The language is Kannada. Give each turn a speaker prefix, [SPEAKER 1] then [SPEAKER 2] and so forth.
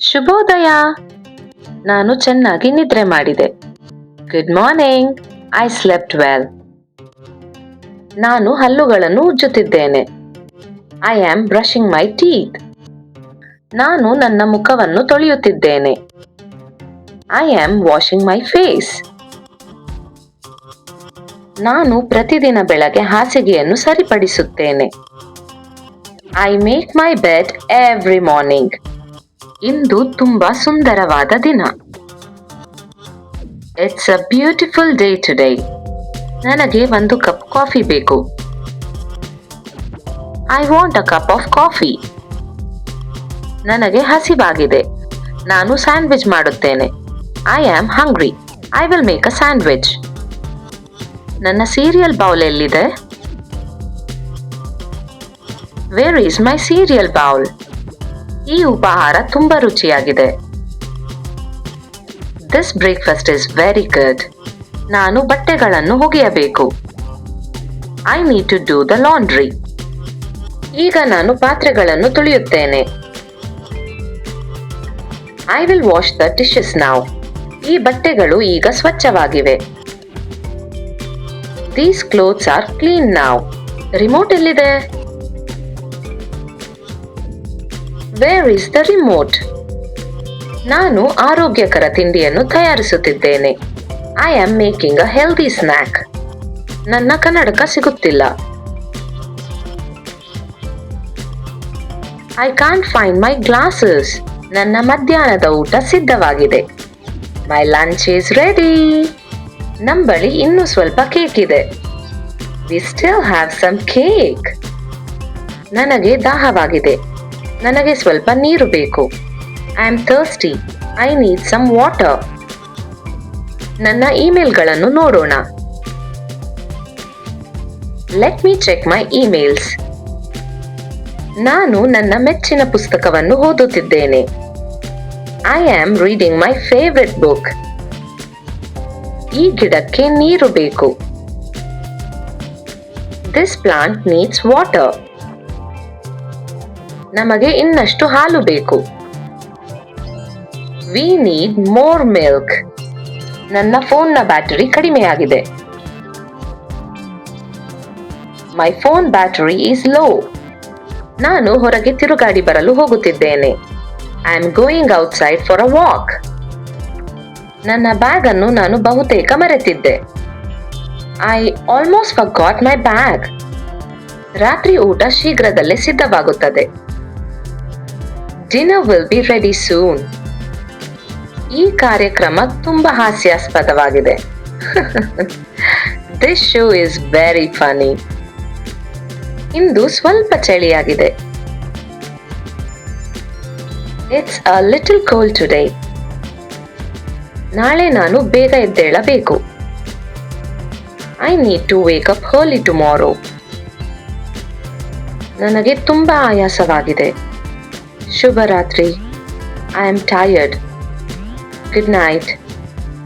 [SPEAKER 1] ಶುಭೋದಯ. ನಾನು ಚೆನ್ನಾಗಿ ನಿದ್ರೆ ಮಾಡಿದೆ. Good morning. I slept well. ನಾನು ಹಲ್ಲುಗಳನ್ನು ಉಜ್ಜುತ್ತಿದ್ದೇನೆ. I am brushing my teeth. ನಾನು ನನ್ನ ಮುಖವನ್ನು ತೊಳೆಯುತ್ತಿದ್ದೇನೆ. I am washing my face. ನಾನು ಪ್ರತಿದಿನ ಬೆಳಗ್ಗೆ ಹಾಸಿಗೆಯನ್ನು ಸರಿಪಡಿಸುತ್ತೇನೆ. I make my bed every morning. ಇಂದು ತುಂಬಾ ಸುಂದರವಾದ ದಿನ. It's a beautiful day today. ನನಗೆ ಒಂದು ಕಪ್ ಕಾಫಿ ಬೇಕು. I want a cup of coffee. ನನಗೆ ಹಸಿವಾಗಿದೆ. ನಾನು ಸ್ಯಾಂಡ್ವಿಚ್ ಮಾಡುತ್ತೇನೆ. I am hungry. I will make a sandwich. ನನ್ನ ಸೀರಿಯಲ್ ಬೌಲ್ ಎಲ್ಲಿದೆ? Where is my cereal bowl? ಈ ಉಪಹಾರ ತುಂಬಾ ರುಚಿಯಾಗಿದೆ. This breakfast is very good. ನಾನು ಬಟ್ಟೆಗಳನ್ನು ಒಗೆಯಬೇಕು. I need to do the laundry. ಈಗ ನಾನು ಪಾತ್ರೆಗಳನ್ನು ತೊಳೆಯುತ್ತೇನೆ. I will wash the dishes now. ಈ ಬಟ್ಟೆಗಳು ಈಗ ಸ್ವಚ್ಛವಾಗಿವೆ. These clothes are clean now. Remote ಎಲ್ಲಿದೆ? Where is the remote? ನಾನು ಆರೋಗ್ಯಕರ ತಿಂಡಿಯನ್ನು ತಯಾರಿಸುತ್ತಿದ್ದೇನೆ. I am making a healthy snack. ನನ್ನ ಕನ್ನಡಕ ಸಿಗುತ್ತಿಲ್ಲ. I can't find my glasses. ನನ್ನ ಮಧ್ಯಾಹ್ನದ ಊಟ ಸಿದ್ಧವಾಗಿದೆ. My lunch is ready. ನಮ್ಮ ಬಳಿ ಇನ್ನೂ ಸ್ವಲ್ಪ ಕೇಕ್ ಇದೆ. We still have some cake. ನನಗೆ ದಾಹವಾಗಿದೆ. ನನಗೆ ಸ್ವಲ್ಪ ನೀರು ಬೇಕು. I am thirsty. I need some water. ನನ್ನ ಇಮೇಲ್ಗಳನ್ನು ನೋಡೋಣ. Let me check my emails. ನಾನು ನನ್ನ ಮೆಚ್ಚಿನ ಪುಸ್ತಕವನ್ನು ಓದುತ್ತಿದ್ದೇನೆ. I am reading my favourite book. ಈ ಗಿಡಕ್ಕೆ ನೀರು ಬೇಕು. This plant needs water. ನಮಗೆ ಇನ್ನಷ್ಟು ಹಾಲು ಬೇಕು. We need more milk. ನನ್ನ ಫೋನ್ನ ಬ್ಯಾಟರಿ ಕಡಿಮೆಯಾಗಿದೆ. My phone battery is low. ನಾನು ಹೊರಗೆ ತಿರುಗಾಡಿ ಬರಲು ಹೋಗುತ್ತಿದ್ದೇನೆ. I am going outside for a walk. ನನ್ನ ಬ್ಯಾಗ್ ಅನ್ನು ನಾನು ಬಹುತೇಕ ಮರೆತಿದ್ದೆ. I almost forgot my bag. ರಾತ್ರಿ ಊಟ ಶೀಘ್ರದಲ್ಲೇ ಸಿದ್ಧವಾಗುತ್ತದೆ. Dinner will be ready soon. ಈ ಕಾರ್ಯಕ್ರಮ ತುಂಬಾ ಹಾಸ್ಯಾಸ್ಪದವಾಗಿದೆ. This show is very funny. ಇಂದು ಸ್ವಲ್ಪ ಚಳಿಯಾಗಿದೆ. It's a little cold today. ನಾಳೆ ನಾನು ಬೇಗ ಎದ್ದೇಳಬೇಕು. I need to wake up early tomorrow. ನನಗೆ ತುಂಬಾ ಆಯಾಸವಾಗಿದೆ. ಶುಭರಾತ್ರಿ. I am tired. Good night.